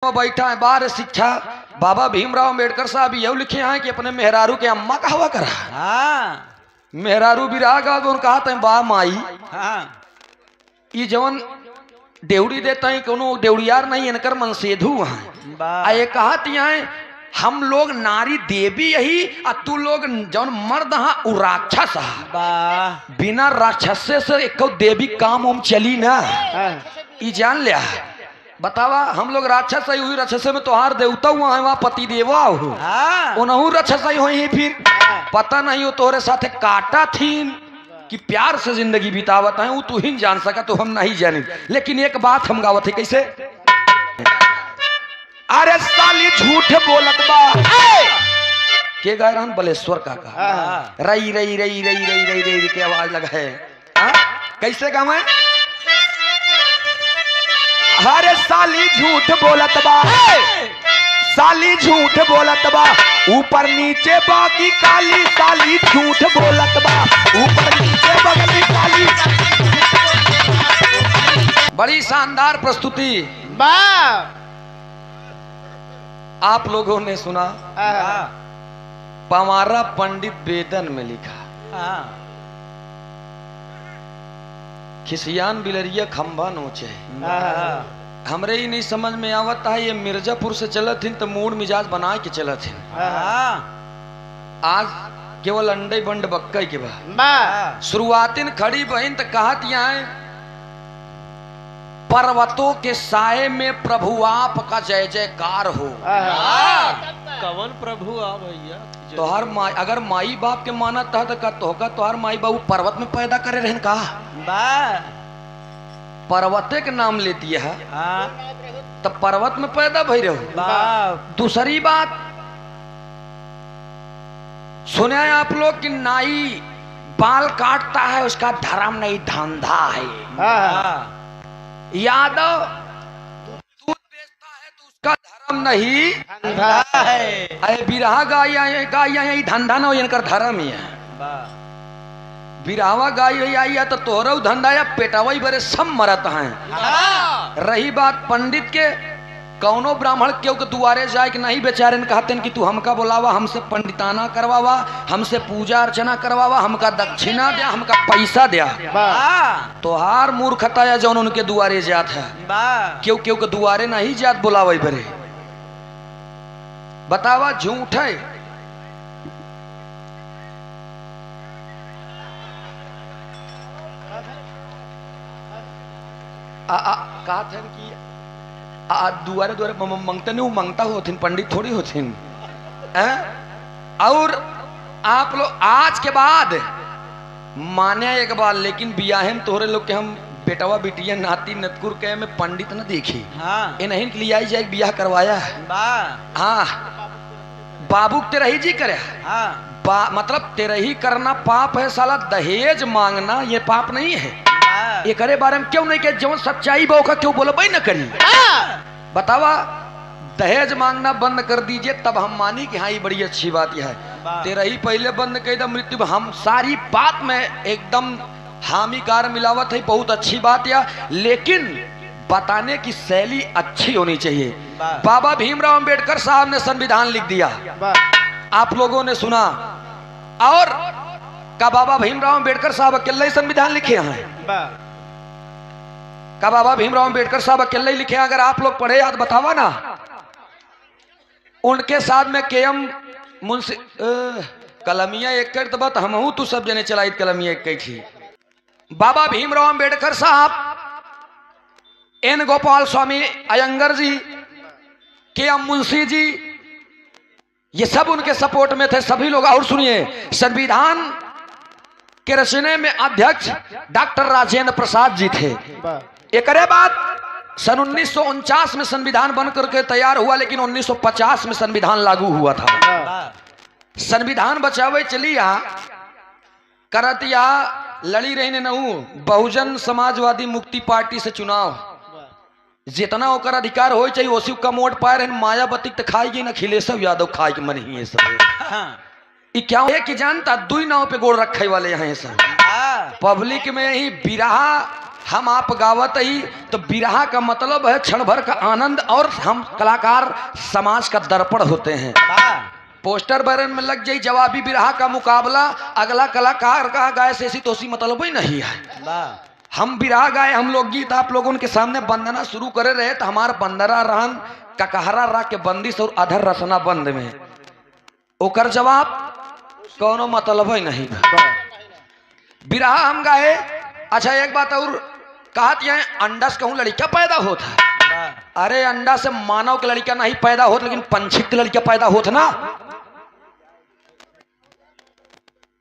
बैठा है बार शिक्षा बाबा भीमराव अम्बेडकर साहब ये लिखे हैं कि अपने मेहरारू के अम्मा का हवा करा। हाँ। मेहरारू बिराग कहा था बा माई हाँ। ये जवन देवड़ी देता है कोनो देवड़ियार नहीं इनकर मन सेधु वहां ये कहती है हम लोग नारी देवी यही और तू लोग जवन मर्द हाँ उ राक्षस बिना राक्षस से एक देवी काम उम चली ना ये जान लिया। बतावा हम लोग राक्षस ही हुई राक्षस में तोहार देवता हुआ है वहाँ पति देवा हो उनहु राक्षस ही हुई फिर पता नहीं हो तोहरे साथे काटा थी कि प्यार से जिंदगी बितावत है वो तू ही जान सका तो हम नहीं जाने। लेकिन एक बात हम गावत है कैसे अरे साली झूठ बोलत बा के गाय रहन बलेश्वर काका रई रई रई रई रई रई रई के आवाज लगा है कैसे गाँव है अरे साली झूठ बोलत बा साली झूठ बोलत बा ऊपर नीचे बाकी काली साली झूठ बोलत बा ऊपर नीचे बगली काली। बड़ी शानदार प्रस्तुति बा आप लोगों ने सुना पमारा पंडित वेदन में लिखा खिसियान बिलरिया खंबा नोचे। हमरे ही नहीं समझ में आवत है ये मिर्जापुर से चलत हिन तो मूड मिजाज बना के चलत हिन। आज केवल अंडे बंड बक्का के बा शुरुआतिन खड़ी बहन तो कहत यहाँ पर्वतों के साए में प्रभु आपका जय जयकार हो। कवन प्रभु आ भैया तोहर माई अगर माई बाप के माना था तो तोहर माई बाबू पर्वत में पैदा करे रहन का पर्वते के नाम ले दिया है तब पर्वत में पैदा भई रहो। दूसरी बात सुने आप लोग कि नाई बाल काटता है उसका धर्म नहीं धंधा है। यादव दूध बेचता है तो उसका धर्म नहीं धंधा है। अरे बिरहा गाय यही धंधा ना हो इनका धर्म ही है। बिरावा गाय आई है तो तोहरा धंधा या पेटावाई बरे सब मरत हैं। रही बात पंडित के कौनो ब्राह्मण क्यों के दुआरे जाए कि नहीं बेचारे ने कहते हैं कि तू हमका बुलावा हमसे पंडिताना करवावा हमसे पूजा अर्चना करवावा हमका दक्षिणा दिया हमका पैसा दिया। तोहार मूर्खता या जौन उनके दुआरे जात है क्यों क्यों के दुआरे नहीं जात बुलावे बरे। बतावा झूठ है कहा था कि दुआरे दुआरे मंगते नहीं मंगता होथिन पंडित थोड़ी होथिन। और आप लोग आज के बाद माने एक बार लेकिन बियाहन तोहरे लोग के हम बेटवा बिटिया नाती नतकुर के में पंडित न देखी ये नहीं लिए आई जाए बियाह करवाया है। हाँ बाबू तेरा ही जी करे मतलब तेरा ही करना पाप है साला दहेज मांगना ये पाप नहीं है। ये करे बारे में क्यों नहीं के जो सच्चाई बो का क्यों बोलो भाई न करी। बतावा दहेज मांगना बंद कर दीजिए तब हम मानी कि हाँ ये बड़ी अच्छी बात यह है। तेरा ही पहले बंद कर दम मृत्यु हम सारी बात में एकदम हामी कार मिलावत है बहुत अच्छी बात या लेकिन बताने की शैली अच्छी होनी चाहिए। बाबा भीमराव अम्बेडकर साहब ने संविधान लिख दिया आप लोगों ने सुना और का बाबा भीमराव अम्बेडकर साहब अकेले ही संविधान लिखे हैं का बाबा भीमराव अम्बेडकर साहब अकेले ही लिखे। अगर आप लोग पढ़े याद बतावा ना उनके साथ में केएम मुंशी कलमिया एक कर तब हम हूं तू सब जने चलाई कलमिया एक थी। बाबा भीमराव अम्बेडकर साहब एन गोपाल स्वामी अयंगर जी केएम मुंशी जी ये सब उनके सपोर्ट में थे सभी लोग। और सुनिए संविधान के रचने में अध्यक्ष डॉक्टर राजेंद्र प्रसाद जी थे। एक बात सन 1949 में संविधान बन करके तैयार हुआ लेकिन 1950 में संविधान लागू हुआ था। संविधान बचावे चलिया करतिया लड़ी रही नहू बहुजन समाजवादी मुक्ति पार्टी से चुनाव जितना होकर अधिकार हो चाहिए उसी कम वोट पाए रहे मायावती तो खाएगी ना अखिलेश यादव खाए के मन ही है सब। क्या है कि जानता दुई नाव पे गोड़ रखे वाले यहाँ सब पब्लिक में ही बिरहा हम आप गावत ही तो बिरहा का मतलब है क्षण भर का आनंद, और हम कलाकार समाज का दर्पण होते हैं। पोस्टर बैरन में लग जाई जवाबी बिरहा का मुकाबला, अगला कलाकार का गाय से ऐसी तोसी मतलब ही नहीं है। हम बिरहा गाए, हम लोग गीत आप लोगों के सामने वंदना शुरू करे रहे तो हमार बंदरा रहन ककहरा रा के बंदिश और अधर रसना बंद में ओकर जवाब कोनो मतलब ही नहीं। बिरहा हम गाए। अच्छा एक बात और कहत यहाँ अंडा से कहूँ लड़का पैदा होता है। अरे अंडा से मानव के लड़का नहीं पैदा होता, लेकिन पंछी के लड़का पैदा होता ना।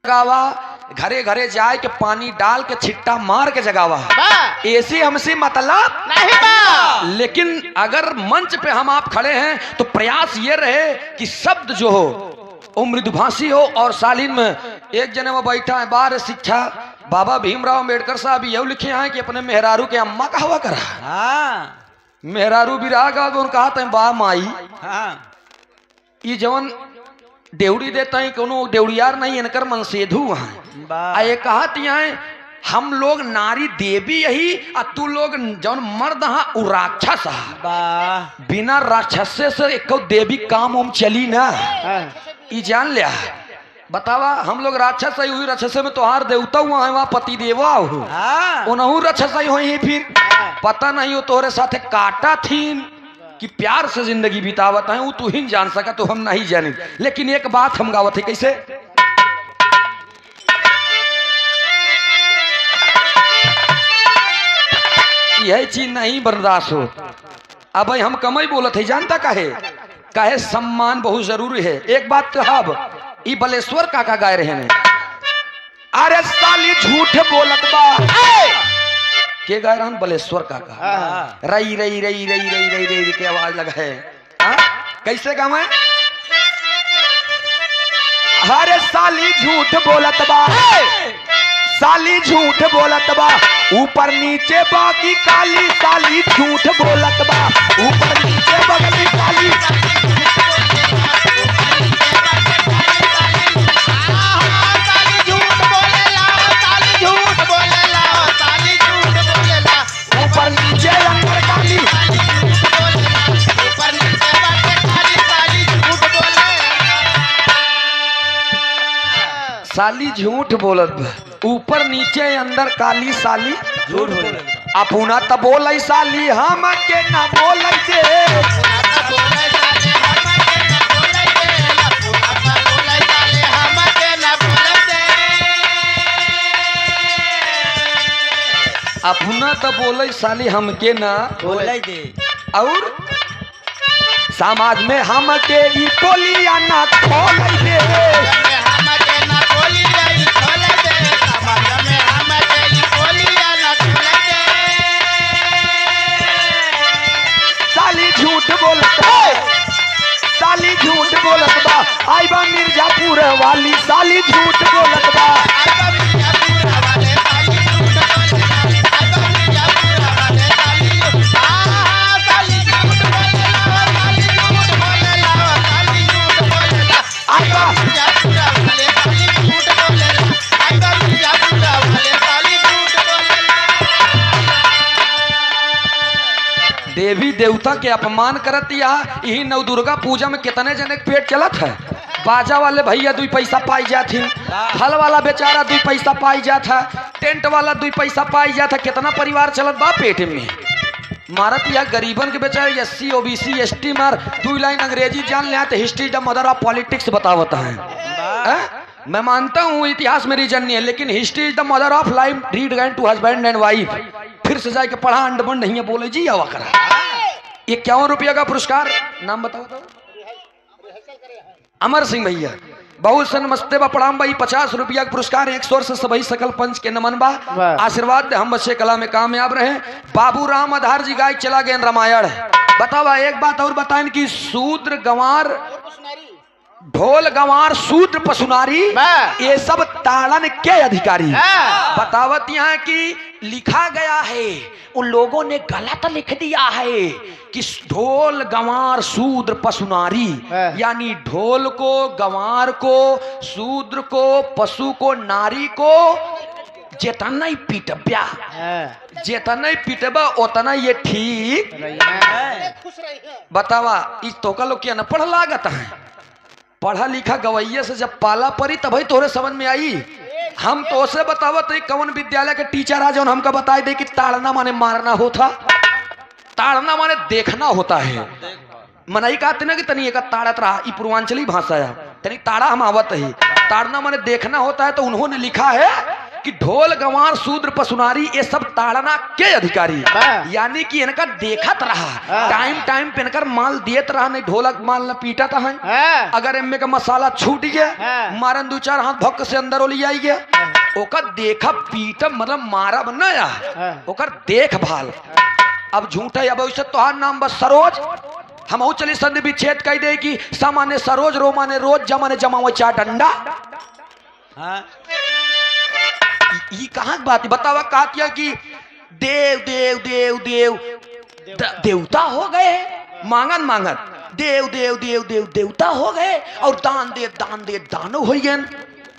जगावा घरे घरे जाए के पानी डाल के छिट्टा मार के जगावा, ऐसी हमसे मतलब नहीं बा। लेकिन अगर मंच पे हम आप खड़े हैं तो प्रयास ये रहे कि शब्द जो हो वो मृदुभाषी हो और शालीन में। एक जने वो बैठा है बार शिक्षा बाबा भीमराव अम्बेडकर साहब ये लिखे हैं कि अपने मेहरारू के अम्मा का हवा करा। मेहरारू बिरहा का कहा था बा माई ये जवन देवड़ी देता है कोनो देवड़ियार नहीं इनकर मनसेधु है। ये कहती हैं हम लोग नारी देवी यही और तू लोग जौन मर्द हा उ राक्षस हा। बिना राक्षस से एक देवी काम उम चली ना, ये जान लिया। बतावा हम लोग राक्षस ही हुई, राक्षस में तोहार देवता हुआ है वहाँ पति देवा हो उनहू राक्षस ही हुई। फिर पता नहीं हो तोहरे साथे काटा थीन कि प्यार से जिंदगी बितावत है, वो तू ही जान सका तो हम नहीं जाने। लेकिन एक बात हम गावत है कैसे, यह चीज नहीं बर्दाश्त हो। अब हम कम ही बोलत है, जानता काहे सम्मान बहुत जरूरी है। एक बात कहब ई बलेश्वर काका गाय रहे ने, अरे साली झूठ बोलत बा के गाय रहन बलेश्वर काका। रई रई रई रई रई रई रई के आवाज लगा है। कैसे गावे, अरे साली झूठ बोलत बा, साली झूठ बोलत बा, ऊपर नीचे बाकी काली, साली झूठ बोलत बा, ऊपर नीचे बगली काली। ऊपर नीचे अंदर काली, ऊपर नीचे काली, साली झूठ बोलत बा, ऊपर नीचे अंदर काली, साली झूठ बोलत। अपुना त बोलै साली हम के ना बोलै दे, अपना तो बोले साली हमके ना बोले दे, और समाज में हमके ई बोलिया ना खोले दे, हमके ना बोलिया ई खोले दे, समाज में हमके ई बोलिया ना खोले दे। साली झूठ बोलत है, साली झूठ बोलत बा, आई बा मिर्जापुर वाली, साली झूठ बोलत बा, आई बा मिर्जापुर वाले, साली झूठ बोलत बा। देवी देवता के अपमान करत यही नवदुर्गा पूजा में कितने जने के पेट चलत है। बाजा वाले भैया 2 पैसा पाई जाती, फल वाला बेचारा 2 पैसा पाई जाता, टेंट वाला 2 पैसा पाई जाता, कितना परिवार चलत बा पेट में। मारत यह गरीबन के बेचारे SC OBC ST मार 2 लाइन अंग्रेजी जान लिया तो history the mother of politics बतावता है। मैं मानता हूँ इतिहास में रीजन नहीं है, लेकिन history is the mother of life, read gain to husband and wife. फिर से जाके पढ़ा अंडमंड नहीं है बोले जी आवा करा। 51 रुपया का पुरस्कार, नाम बताओ तो। अमर सिंह भैया बहुत सन मस्ते बा प्रणाम भाई। 50 रुपया का पुरस्कार, 100 से सभी सकल पंच के नमन बा। आशीर्वाद हम बच्चे कला में कामयाब रहे। बाबू राम आधार जी गाय चला गए रामायण। बतावा एक बात और बताएं कि शूद्र गंवार ढोल गंवार शूद्र पशुनारी ये सब ताड़न के अधिकारी। बतावत यहाँ कि लिखा गया है उन लोगों ने गलत लिख दिया है कि ढोल गंवार शूद्र पशुनारी, यानी ढोल को, गंवार को, शूद्र को, पशु को, नारी को जेतना ही पीटब्या, जेतना ही पीटबा उतना ये ठीक। बतावा इस तोका लोग के अनपढ़ लागत है, पढ़ा लिखा गवैया से जब पाला परी तभी तोरे समझ में आई। हम तो से बतावत है कौन विद्यालय के टीचर आ जौन हमका बताए दे कि ताड़ना माने मारना होता, ताड़ना माने देखना होता है। मनाई कहते ना कि तनी एक ताड़त रहा, ई पूर्वांचली भाषा है, तनी ताड़ा हम आवत है। ताड़ना माने देखना होता है, तो उन्होंने लिखा है कि ढोल गंवार शूद्र पसुनारी ये सब ताड़ना के अधिकारी, यानी कि इनका देखत रहा, टाइम टाइम पे इनकर माल दियत रहा, नहीं ढोलक माल न पीटत है। अगर इनमें का मसाला छूट गया, मारन दो चार हाथ भक्क से अंदर ओली आई गया, ओकर देखा पीटम मतलब मारा बनया, ओकर देखभाल। अब झूठा अब वैसे तोहार नाम बस सरोज, हम चली संधि विच्छेद कह दे कि सामान्य सरोज रो माने रोज जमाने जमाओ चार डंडा। ये कहाँ की बात है बतावा, कहती है कि देव देव देव देव देवता हो गए, मांगन मांगन देव देव देव देव देवता हो गए, और दान दे दानो हो गए।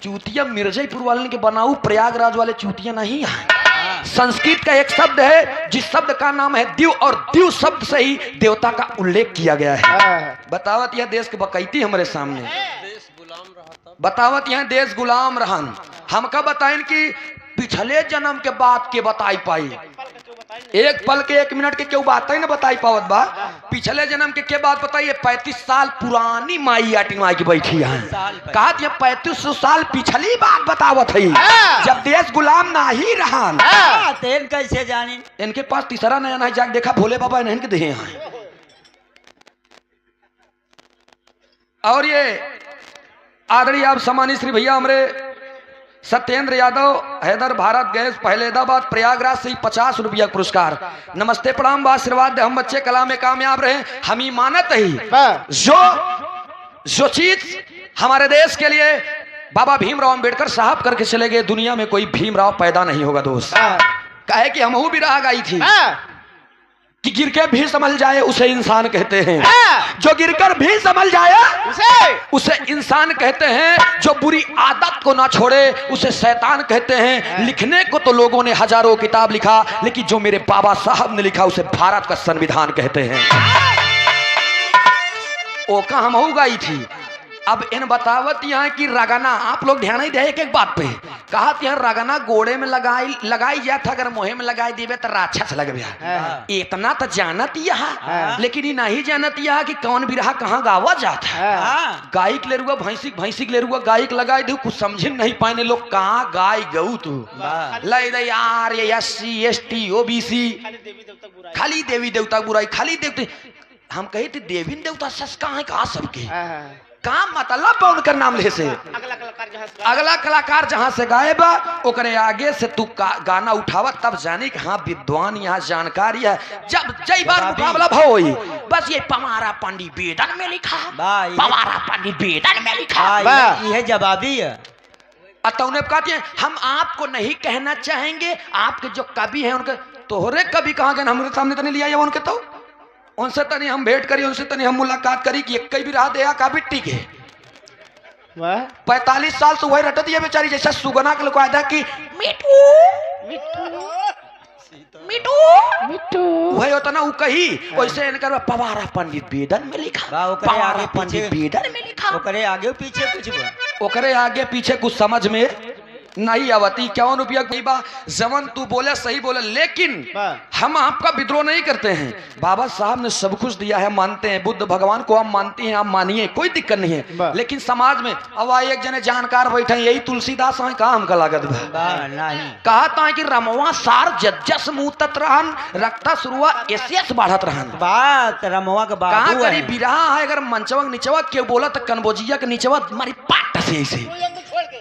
चूतिया मिर्जापुर वाले के बनाऊ, प्रयागराज वाले चूतिया नहीं है। संस्कृत का एक शब्द है जिस शब्द का नाम है द्यू, और द्यू शब्द से ही देवता का उल्लेख किया गया है। बतावत यह देश के बकैती हमारे सामने, बतावत यह देश गुलाम रहन। हमका बताइन कि पिछले जन्म के बात के बताई पाई, एक पल के एक मिनट के क्यों बात है ना बताई पावत बा, पिछले जन्म के बात बताइए। 35 साल पुरानी माई आटिनवाई की बैठी है, कहा 3500 साल पिछली बात बतावत है, जब देश गुलाम ना ही रहा। तेन कैसे जानी, इनके पास तीसरा नया नहीं जाके देखा भोले बाबा इन्हें के देहे हैं। और ये आदरणीय आप सम्मानित श्री भैया हमारे सत्येंद्र यादव हैदर भारत गैस पहलेदाबाद प्रयागराज से 50 रुपया पुरस्कार। नमस्ते प्रणाम आशीर्वाद, हम बच्चे कला में कामयाब रहे। हम ही मानत ही जो चीज हमारे देश के लिए बाबा भीमराव अंबेडकर साहब करके चले गए, दुनिया में कोई भीमराव पैदा नहीं होगा दोस्त। कहे कि हमहू भी रहा गई थी कि गिर के भी संभल जाए उसे इंसान कहते हैं, जो गिरकर भी संभल जाए उसे इंसान कहते हैं, जो बुरी आदत को ना छोड़े उसे शैतान कहते हैं। लिखने को तो लोगों ने हजारों किताब लिखा, लेकिन जो मेरे बाबा साहब ने लिखा उसे भारत का संविधान कहते हैं। ओ का हम हो गई थी। अब इन बतावत यहाँ की रगना, आप लोग ध्यान ही दे एक बात पे, कहा यहाँ रगना गोड़े में लगाई जात, अगर मोहे में लगाई देवे तो राक्षस लग गया। इतना तो जानत यहाँ, लेकिन ये नहीं जानत यहाँ कि कौन बिरहा कहाँ गावा जाता है। गाय के ले रुआ भैंसी के ले रुआ गाय के लगाई दू, कुछ समझ नहीं पाए लोग कहाँ गाय गऊ तू लय दे यार, ये SC ST OBC खाली देवी देवता बुराई, खाली देवता। हम कहे थे देवी देवता सस कहाँ है, कहा सबके का मतलब उनका नाम ले से अगला कलाकार जहां से गायब ओकरे आगे से तू गाना उठावा, तब जाने कि हाँ विद्वान यहाँ जानकारी है। जब जय बार मुकाबला होई, बस ये पवारा पंडित वेदन में लिखा, पवारा पंडित वेदन में लिखा, ये जवाबी है। अतौने कहते हैं हम आपको नहीं कहना चाहेंगे, आपके जो कवि हैं उनके तोहरे कवि कहाँ गए, हमारे सामने तो नहीं लिया उनके, तो उनसे तनी हम भेंट करी, उनसे तनी हम मुलाकात करी कि एक भी रहा दे का बिट्टी के 45 साल से वही रटत है बेचारी, जैसा सुगना के लोग आया कि मिठू मिठू मिठू वही होता ना, वो कही वैसे इनका पवारा पंडित वेदन में लिखा, पवारा पंडित वेदन में लिखा, ओकरे आगे पीछे कुछ ओकरे आगे पीछे कुछ समझ में नहीं आवती। क्या रुपया नहीं बा, जमन तू बोले सही बोले, लेकिन हम आपका विद्रोह नहीं करते हैं। बाबा साहब ने सब कुछ दिया है, मानते हैं, बुद्ध भगवान को हम मानते हैं, आप मानिए, कोई दिक्कत नहीं है। लेकिन समाज में अब एक जने जानकार बैठे हैं, यही तुलसीदास है, कहा हमका लागत नहीं कहा था कि रमवा सार जज्जस मुतत रहन, रक्ता शुरुआ एसियस बढ़त रहन। बात रमवा का बात कहा करी बिरहा है, अगर मंचवा निचवा क्यों बोला तो कनबोजिया के निचवा मारी पाट से ऐसे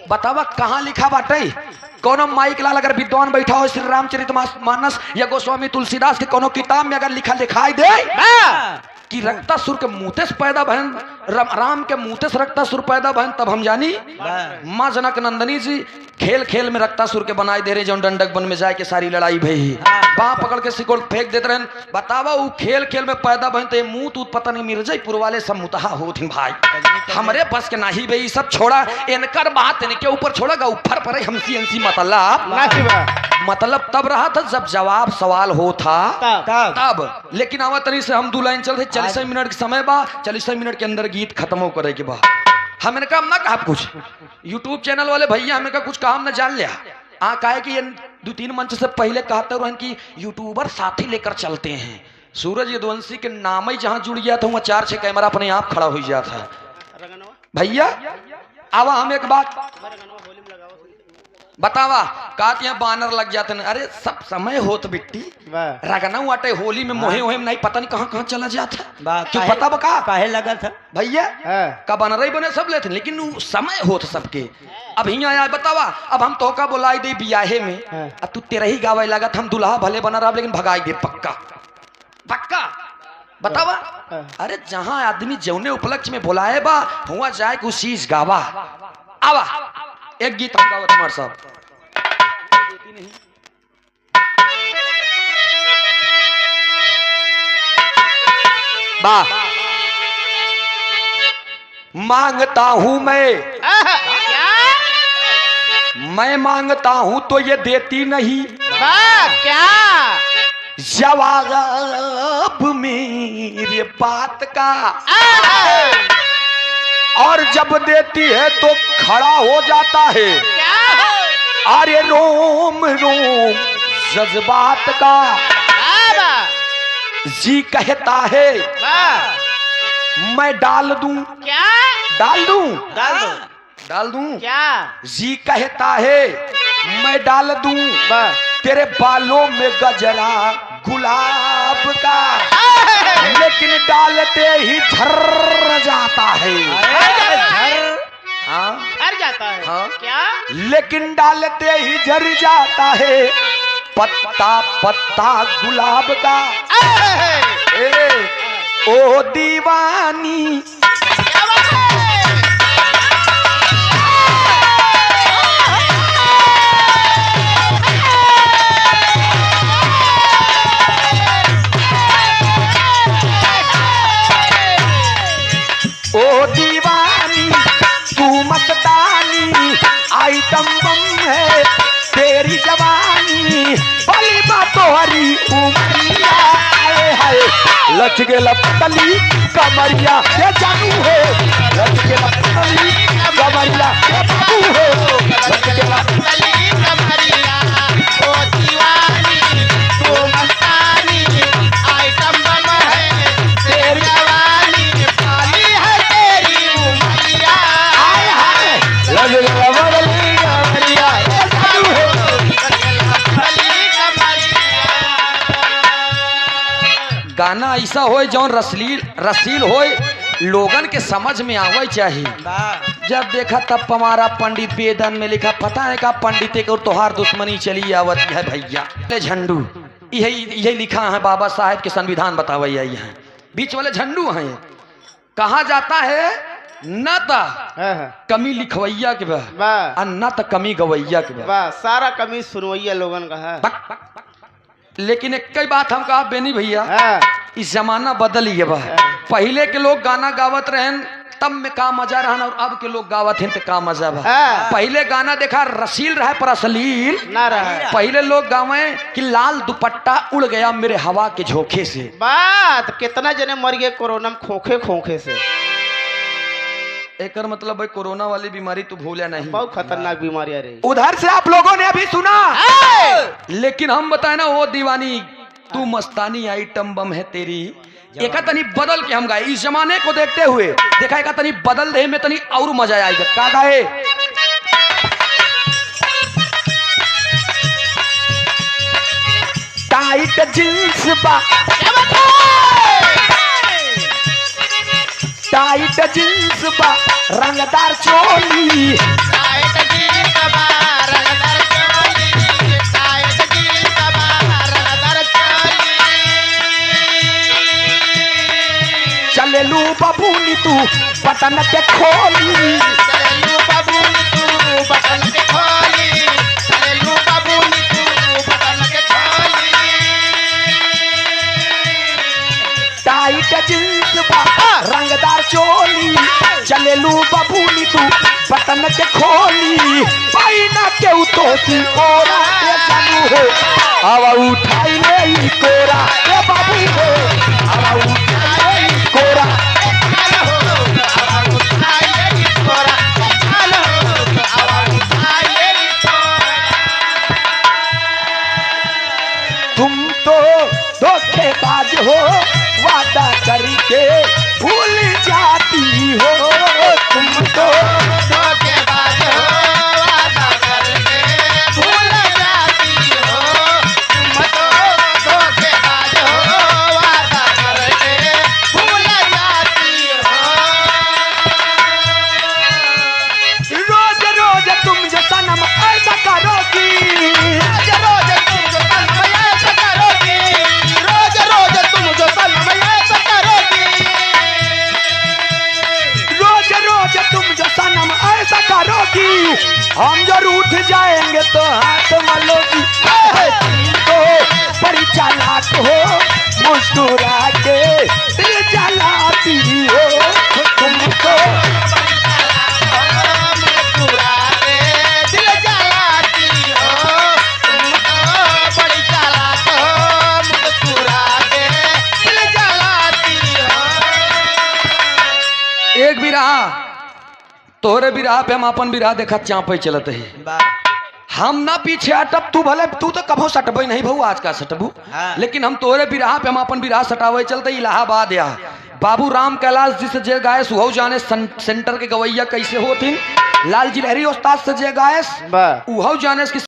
बतावा कहाँ लिखा बाटे। कोनो माइक लाल अगर विद्वान बैठा हो श्री रामचरितमानस या गोस्वामी तुलसीदास के कोनो किताब में अगर लिखा दिखाई दे कि रक्तासुर के मुँह से पैदा बहन, राम के मुँह से रक्तासुर पैदा बहन, तब हम जानी माँ जनक नंदनी जी खेल खेल में रक्तासुर के बनाए दे रहे जो डंडक बन में जाए के सारी लड़ाई भई बाँ पकड़ के सिकोड़ फेंक देते रहन। बतावा वो खेल खेल में पैदा बन तो मुंह तूत पता नहीं मिर्जापुर वाले सब मुतहा होती भाई हमरे बस के नाही भाई सब छोड़ा इनकर बात इनके ऊपर छोड़ेगा ऊपर पर हमसी अंसी मतलब तब रहा था जब जवाब सवाल हो था तब लेकिन आवा तरी से हम 2 लाइन चलते 40 मिनट के समय बा 40 मिनट के अंदर गीत खत्म हो करे के बाद हमने कहा ना कहा कुछ यूट्यूब चैनल वाले भैया हमने कहा कुछ काम ना जान लिया कहे कि ये 2-3 मंच से पहले कहते रहे कि यूट्यूबर साथी लेकर चलते हैं। सूरज यदुवंशी के नाम ही जहां जुड़ गया था वहां 4-6 कैमरा अपने आप खड़ा हो जाता है भैया। आवा हम एक बात बतावा कहते हैं बानर लग जाते हैं। अरे सब समय होत बिट्टी रगना वाटे होली में मोहे वोहे नहीं पता नहीं कहाँ चला जाता क्यों पता बका काहे लगा था भैया का बानर ही बने सब लेते लेकिन वो समय होत सबके। अब हिया आया बतावा अब हम तो का बुलाई दे बियाहे में अब तू तेरा ही गावे लागत हम दुल्हा भले बना रहा लेकिन भगाई दे पक्का पक्का बतावा। अरे जहाँ आदमी जौने उपलक्ष्य में बुलाए बा हुआ जाए कुछ चीज गावा आवा एक गीत हम गावा तुम्हारे साहब बा मांगता हूं मैं मांगता हूं तो ये देती नहीं क्या जवाब मेरे बात का और जब देती है तो खड़ा हो जाता है अरे रोम रोम जज्बात का जी कहता है मैं डाल दूं क्या डाल दूं क्या जी कहता है मैं डाल दूं तेरे बालों में गजरा गुलाब का लेकिन डालते ही झर जाता है झर जाता है हाँ? क्या लेकिन डालते ही झर जाता है पत्ता पत्ता गुलाब का ओ दीवानी ओ दीवानी तू मस्तानी आइटम बम है तेरी जवानी बली तोहरी उमरिया है लच के लपतली कमरिया ये जानू है लच के लपतली कमरिया ये बाबू है लच के लपतली कमरिया ओ दीवानी तू मस्तानी आइटम बम है तेरी जवानी पाली है तेरी उमरिया हाय हाय लच के लपतली कमरिया ये जानू है गाना ऐसा हो जौन रसील हो लोगन के समझ में आवे चाहिए। जब देखा तब हमारा पंडित वेदन में लिखा पता है का पंडित एक और तोहार दुश्मनी चली आवत है भैया झंडू यही लिखा है बाबा साहेब के संविधान बतावे है बीच वाले झंडू हैं कहा जाता है न कमी लिखवैया के बा न कमी गवैया के बा सारा कमी सुनवैया लोगन का है। लेकिन एक कई बात हम कहा बेनी भैया इस जमाना बदल ही बा पहले के लोग गाना गावत रहन तब में का मजा रहन और अब के लोग गावत हैं तो का मजा बा पहले गाना देखा रसील रहा पर अश्लील ना रहा। पहले लोग गावे कि लाल दुपट्टा उड़ गया मेरे हवा के झोंके से बात कितना जने मर गए कोरोना में खोखे से एक मतलब भाई कोरोना वाली बीमारी तो भूलिया नहीं बहुत खतरनाक बीमारी आ रही। उधर से आप लोगों ने अभी सुना लेकिन हम बताए ना वो दीवानी तू मस्तानी आइटम बम है तेरी एक तनी बदल के हम गाए इस जमाने को देखते हुए देखा एक तनी बदल दे में तनी और मजा आएगा का गाए टाइट जींस बा टाइट जींस बा रंगदार चोली टाइट जींस बा रंगदार चोली टाइट जींस बा रंगदार चोली चलेलू बबूनी तू बटन के खोली चलेलू बबूनी तू बटन के खोली जींस बा रंगदार चोली चलेलू बबूनी तू बटन के खोली पाइना के उतोसी कोरा ए जानू हो आवा उठाई ले ई कोरा ए बाबू हो आवा उठाई ले ई कोरा तुम तो धोखेबाज हो वादा करके भूल जाती हो तुम तो धोखेबाज हो वादा करके भूल जाती हो तुम तो धोखेबाज हो वादा करके भूल जाती हो रोज रोज तुम जो सनम ऐसा करोगी रोज रोज तुम जो सनम ऐसा करोगी रोज रोज तुम जो सनम ऐसा करोगी रोज रोज तुम जो सनम ऐसा करोगी हम जो रूठ जाएंगे तो हाथ मलोगी तुम तो बड़ी चालाक हो मुस्कुरा के दिल जलाती हो तुम तो एक बिरहा तोहरे बिरहा पे हम अपन बिरहा देखा चाँपे चलत है हम ना पीछे हटब तू भले तू तो कभो सटबे नहीं भू आज का सटबू हाँ। लेकिन हम तोहरे बिरहा पे हम अपन बिरहा सटावे चलते इलाहाबाद या बाबू राम कैलाश जी से जे गायस हुआ जाने सेंटर के गवैया कैसे होती लाल जी लहरी उस्ताद से जे गायस बा उहो जाने की